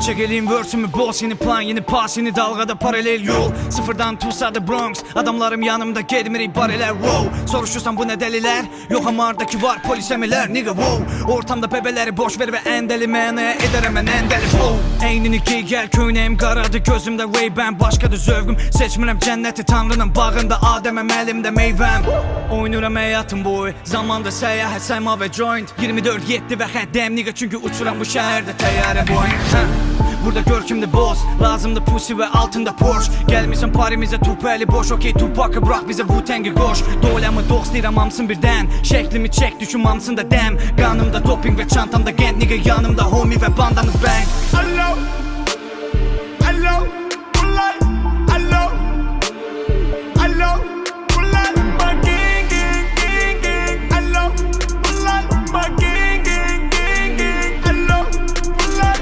Çekelim versümü boss, yeni plan, yeni pas, yeni dalgada paralel yol. Sıfırdan Tulsa'da Bronx, adamlarım yanımda gedmiri bareler. Wow, soruşursan bu ne deliler? Yok amardaki var polis emeler nigga wow. Ortamda bebeleri boş ver ve endeli menaya eder hemen endeli wow. Eynini giy gel köyneyim karadı gözümde Ray-Ban başkadır zövgüm. Seçmirem cenneti tanrının bağında Adem'em elimde meyvem. Oynuram hayatım boyu zamanda seyahat sayma ve joint 24-7 ve heddem nigga çünkü uçuran bu şehirde teyyare boyun. Burada görkümde boss, lazımdı pussy ve altında Porsche. Gelmişsin parimize tupeli boş, okey Tupac'ı bırak bize Wu-Tang'i koş. Dolemı dostlayamamsın birden, şeklimi çek düşünmamsın da dem. Kanımda doping ve çantamda gent nigga yanımda homie ve bandamız bang. Allo, allo, ulay, allo, allo, ulay, my gang, gang, gang, gang, allo, ulay, my gang, gang, gang, gang, allo, ulay.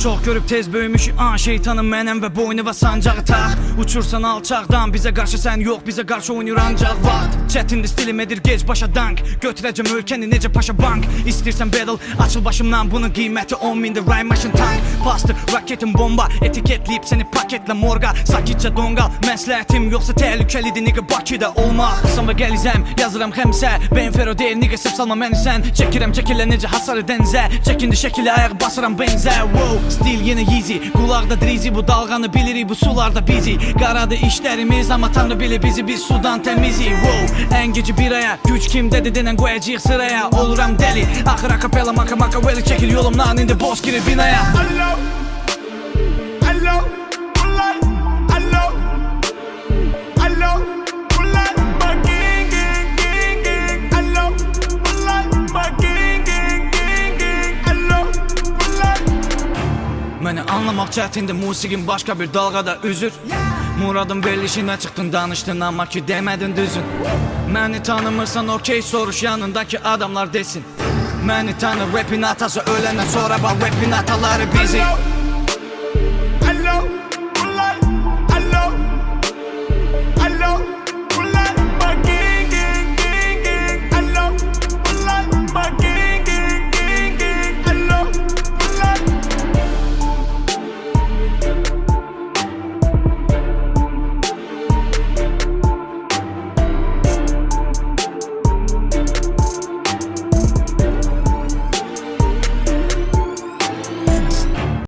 Çok görüp tez büyümüş şeytanın menem ve boynu ve sancağı tak. Uçursan alçaktan bize karşı sen yok bize karşı oynuyor ancak vakt. Çetindir stilimedir geç başa dank. Götüreceğim ülkeni nece paşa bank. İstersen battle açıl başımdan bunun kıymeti 10.000'de rhyme maşın tank. Pastır raketin bomba etiketleyip seni paketle morga. Sakitçe dongal mesleğetim yoksa tehlikeliydi nigga Bakü'de olmak. Kısam ve gelizem yazırım hemse. Ben fero değil nigga sırf salma beni sen. Çekirem çekile nece hasarı denze. Çekindi şekilli ayak basıram benze wow. Stil yine easy kulakda drizi bu dalganı bilir bu sularda bizi. Karadı işlerimiz ama tanrı bilir bizi biz sudan temizi wow. En gece bir aya güç kim dedi denen koyacak sıraya. Oluram deli akır akapela maka maka veli çekil yolumdan indi boş girir binaya. Allo, allo, ulay, allo, allo, ulay, my gang, gang, gang, gang, allo, ulay, my gang, gang, gang, gang, allo, ulay. Beni anlamak çetindi musikin başka bir dalgada üzür. Muradım bellişine çıktın danıştın ama ki demedin düzün. Beni tanımırsan okey soruş yanındaki adamlar desin. Beni tanı rapin atası ölenden sonra bak rapin ataları bizi. Allo,